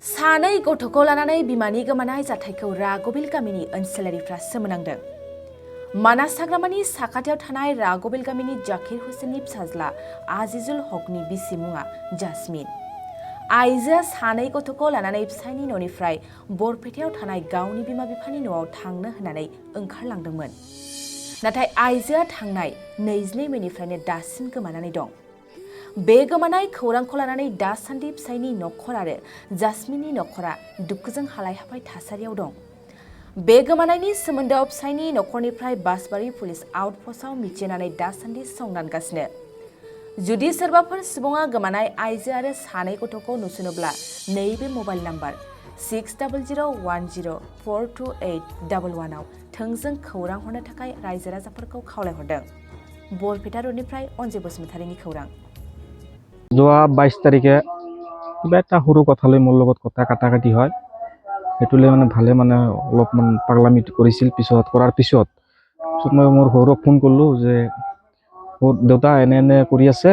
सानै गथ'खौ लानानै बिमानि गोमानाय जाथायखौ रागबिल गामिनि ओनसोलारिफ्रा सोमोनांदों। मानास हाग्रामानि साखाथियाव थानाय रागबिल गामिनि जाकिर हुसेननि फिसाज्ला आजिजुल हकनि बिसि मुङा जासमिन। आइजोआ सानै गथ'खौ लानानै फिसायनि न'निफ्राय बरपेटायाव थानाय गावनि बिमा बिफानि न'आव थांनो होननानै ओंखारलांदोंमोन। नाथाय आइजोआ थांनाय 22 मेनिफ्रायनो दासिम गोमानानै दं। बे गोमानाय खौरांखौ लानानै दासान्दि फिसायनि न'खर आरो जासमिननि न'खरा दुखुजों हालाय-हाफाय थासारियाव दं। बे गोमानायनि सोमोन्दोआव फिसायनि न'खरनिफ्राय बासबारि पुलिस आउटपस्टआव मिथिनानै दासान्दि संदानगासिनो। जुदि सोरबाफोर सुबुङा गोमानाय आइजो आरो सानै गथ'खौ नुसनोब्ला नैबे मबाइल नाम्बार 6001042811 आव थोंजों खौरां हरनो थाखाय रायजो राजाफोरखौ खावलायहरदों। बरपेटा रडनिफ्राय अनजय बसुमतारीनि खौरां। যোৱা 22 তাৰিখে কিবা এটা সৰু কথালৈ মোৰ লগত কথা কাটাকাটি হয়। সেইটোলৈ মানে ভালে মানে অলপমান পাগলামি কৰিছিল। পিছত কৰাৰ পিছত মই মোৰ সৰুক ফোন কৰিলোঁ যে মোৰ দেউতা এনে কৰি আছে,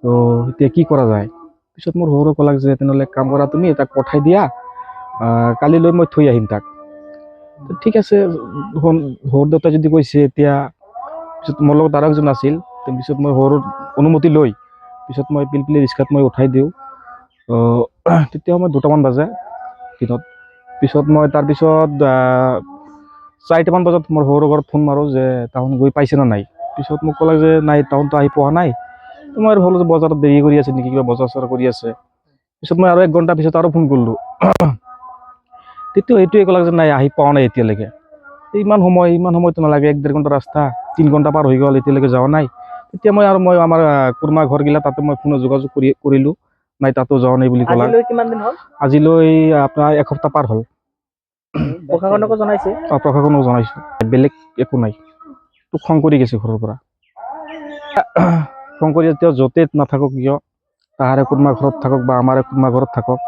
তো এতিয়া কি কৰা যায়। পিছত মোৰ সৰু ক'লাক যে তেনেহ'লে কাম কৰা, তুমি তাক পঠাই দিয়া, কালিলৈ মই থৈ আহিম তাক। ঠিক আছে, সৰু দেউতাই যদি কৈছে এতিয়া, পিছত মোৰ লগত আৰু একজন আছিল। তাৰপিছত মই সৰুৰ অনুমতি লৈ পিছত মই পিলপিলি ৰিক্সাত মই উঠাই দিওঁ। তেতিয়া মই 2টামান বাজে দিনত। পিছত মই তাৰপিছত 4টামান বজাত মোৰ সৰু ঘৰত ফোন মাৰোঁ যে টাউন গৈ পাইছে নে নাই। পিছত মোক ক'লে যে নাই, টাউনটো আহি পোৱা নাই। মই আৰু ভাবিলোঁ যে বজাৰত দেৰি কৰি আছে নেকি, কিবা বজাৰ চজাৰ কৰি আছে। পিছত মই আৰু 1 ঘণ্টা পিছত আৰু ফোন কৰিলোঁ। তেতিয়া এইটোৱে ক'লে যে নাই, আহি পোৱা নাই এতিয়ালৈকে। ইমান সময়তো নালাগে, 1-1.5 ঘণ্টা ৰাস্তা, 3 ঘণ্টা পাৰ হৈ গ'ল, এতিয়ালৈকে যোৱা নাই। তেতিয়া মই আমাৰ কুৰমা ঘৰগিলা তাতে মই ফোনত যোগাযোগ কৰিলোঁ, নাই তাতো যোৱা নাই বুলি ক'লা। আজিলৈ কিমান দিন হ'ল? আজিলৈ আপোনাৰ 1 সপ্তাহ পাৰ হ'ল। প্ৰশাসনকো জনাইছে? প্ৰশাসনক জনাইছোঁ। বেলেগ একো নাই, তোক খং কৰি গৈছে ঘৰৰ পৰা। খং কৰি তেওঁ য'তে নাথাকক কিয়, তাহাৰে কুৰমা ঘৰত থাকক বা আমাৰে কুৰমা ঘৰত থাকক,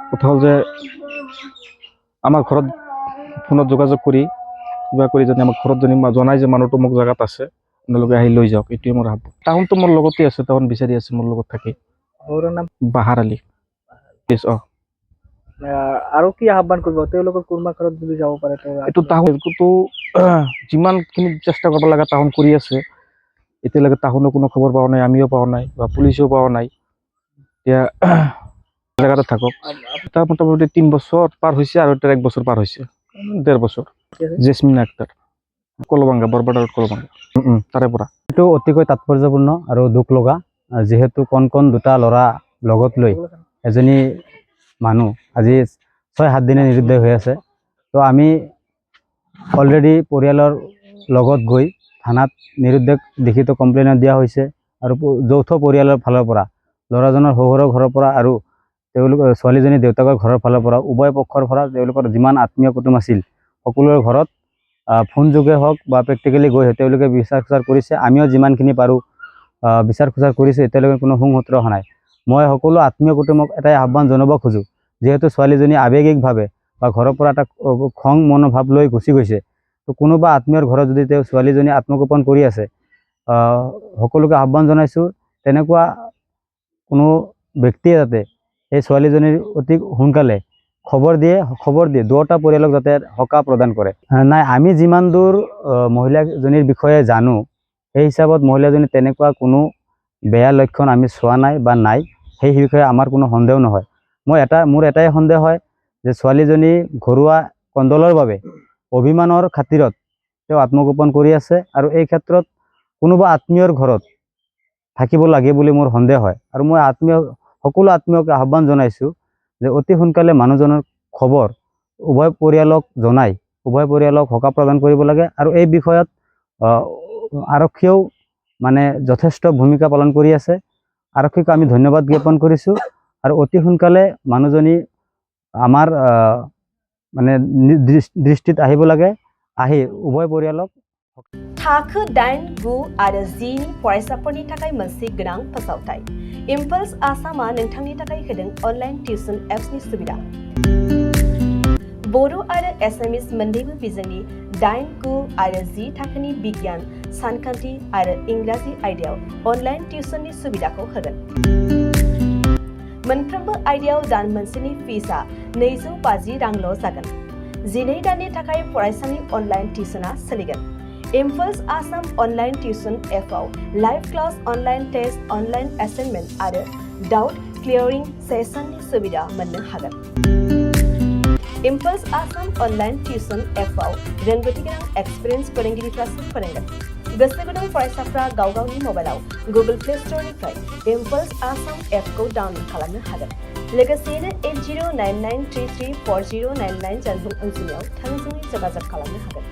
কথা হ'ল যে আমাৰ ঘৰত ফোনত যোগাযোগ কৰি কিবা কৰি যদি আমাৰ ঘৰত যদি জনাই যে মানুহটো মোক জেগাত আছে, আপোনালোকে আহি লৈ যাওক। এইটোৱে মোৰ হাত। টাউনটো মোৰ লগতে আছে, টাউন বিচাৰি আছে মোৰ লগত থাকি। সৰুৰ নাম বাহাৰ আলী। আৰু কি আহ্বান কৰিব তেওঁলোকৰ কুৰমা ঘৰত যদি যাব পাৰে? এইটো টাউনটো যিমানখিনি চেষ্টা কৰিব লাগে টাউন কৰি আছে। এতিয়ালৈকে টাউনৰ কোনো খবৰ পোৱা নাই, আমিও পোৱা নাই বা পুলিচেও পোৱা নাই। এতিয়া জেগাতে থাকক। তাৰ মোটামুটি 3 বছৰ পাৰ হৈছে আৰু 1 বছৰ পাৰ হৈছে, 1.5 বছৰ। জেচমিন আক্তাৰ, কলবাংগা, বৰপেটা ৰোড কলবাংগা। তাৰে পৰা। এইটো অতিকৈ তাৎপৰ্যপূৰ্ণ আৰু দুখ লগা, যিহেতু কণ 2টা ল'ৰা লগত লৈ এজনী মানুহ আজি 6-7 দিনে নিৰুদ্দেশ হৈ আছে। তো আমি অলৰেডি পৰিয়ালৰ লগত গৈ থানাত নিৰুদ্দেশ লিখিত কমপ্লেইন দিয়া হৈছে আৰু যৌথ পৰিয়ালৰ ফালৰ পৰা ল'ৰাজনৰ শহুৰৰ ঘৰৰ পৰা আৰু তেওঁলোকৰ ছোৱালীজনীৰ দেউতাকৰ ঘৰৰ ফালৰ পৰা উভয় পক্ষৰ পৰা তেওঁলোকৰ যিমান আত্মীয় কুটুম আছিল সকলোৰে ঘৰত ফোন যোগে হওক বা প্ৰেক্টিকেলি গৈ তেওঁলোকে বিচাৰ খোচাৰ কৰিছে। আমিও যিমানখিনি পাৰোঁ বিচাৰ খোচাৰ কৰিছোঁ, এতিয়ালৈকে কোনো সুসূত্ৰ অহা নাই। মই সকলো আত্মীয় কুটুমক এটাই আহ্বান জনাব খোজোঁ, যিহেতু ছোৱালীজনী আৱেগিকভাৱে বা ঘৰৰ পৰা এটা খং মনোভাৱ লৈ গুচি গৈছে, তো কোনোবা আত্মীয়ৰ ঘৰত যদি তেওঁ ছোৱালীজনী আত্মগোপন কৰি আছে, সকলোকে আহ্বান জনাইছোঁ তেনেকুৱা কোনো ব্যক্তিয়ে যাতে এই ছোৱালীজনীৰ অতি সোনকালে খবৰ দিয়ে 2টা পৰিয়ালক যাতে সকাহ প্ৰদান কৰে। নাই, আমি যিমান দূৰ মহিলাজনীৰ বিষয়ে জানো, সেই হিচাপত মহিলাজনী তেনেকুৱা কোনো বেয়া লক্ষণ আমি চোৱা নাই বা নাই, সেই বিষয়ে আমাৰ কোনো সন্দেহ নহয়। মোৰ এটাই সন্দেহ হয় যে ছোৱালীজনী ঘৰুৱা কণ্ডলৰ বাবে অভিমানৰ খাতিৰত তেওঁ আত্মগোপন কৰি আছে আৰু এই ক্ষেত্ৰত কোনোবা আত্মীয়ৰ ঘৰত থাকিব লাগে বুলি মোৰ সন্দেহ হয়। আৰু মই সকলো আত্মীয়ক আহ্বান জনাইছোঁ যে অতি সোনকালে মানুহজনৰ খবৰ উভয় পৰিয়ালক জনাই উভয় পৰিয়ালক সকাহ প্ৰদান কৰিব লাগে। আৰু এই বিষয়ত আৰক্ষীয়েও মানে যথেষ্ট ভূমিকা পালন কৰি আছে। আৰক্ষীক আমি ধন্যবাদ জ্ঞাপন কৰিছোঁ আৰু অতি সোনকালে মানুহজনী আমাৰ মানে দৃষ্টিত আহিব লাগে, আহি উভয় পৰিয়ালক। थाखो 8, 9 आरो 10 फरायसाफोरनि थाखाय मोनसे गोनां फोसावथाय। इम्पल्स आसामआ नोंथांनि थाखाय होदों अनलाइन टिउसन एप्सनि सुबिदा। बर' आरो एसामिस मोन्नैबो बिजोंनि 8, 9 आरो 10 थाखोनि बिगियान, सानखान्थि आरो इंराजि आयदायाव अनलाइन टिउसननि सुबिदाखौ होगोन। मोनफ्रोमबो आयदायाव दान मोनसेनि फिसआ 250 रांल' जागोन। 12 दाननि थाखाय फरायसानि अनलाइन टिउसना सोलिगोन। इम्पल्स आसाम अनलाइन टिउसन एपआव live class, online test, online assignment आरो डाउट क्लियरिं सेसननि सुबिदा मोननो हागोन। इम्पल्स आसाम अनलाइन टिउसन एपआव रोंगौथि गोनां एक्सपिरियेन्स फोरोंगिरिफ्रासो फोरोंगोन। गोसो गुदुं फरायसाफ्रा गाव गावनि मबाइलाव गुगल प्ले स्ट'रनिफ्राय इम्पल्स आसाम एपखौ डाउनल'ड खालामनो हागोन। लोगोसेयैनो 8099334099 जानबुं अनजिमायाव थोंजोङै जगाजग खालामनो हागोन।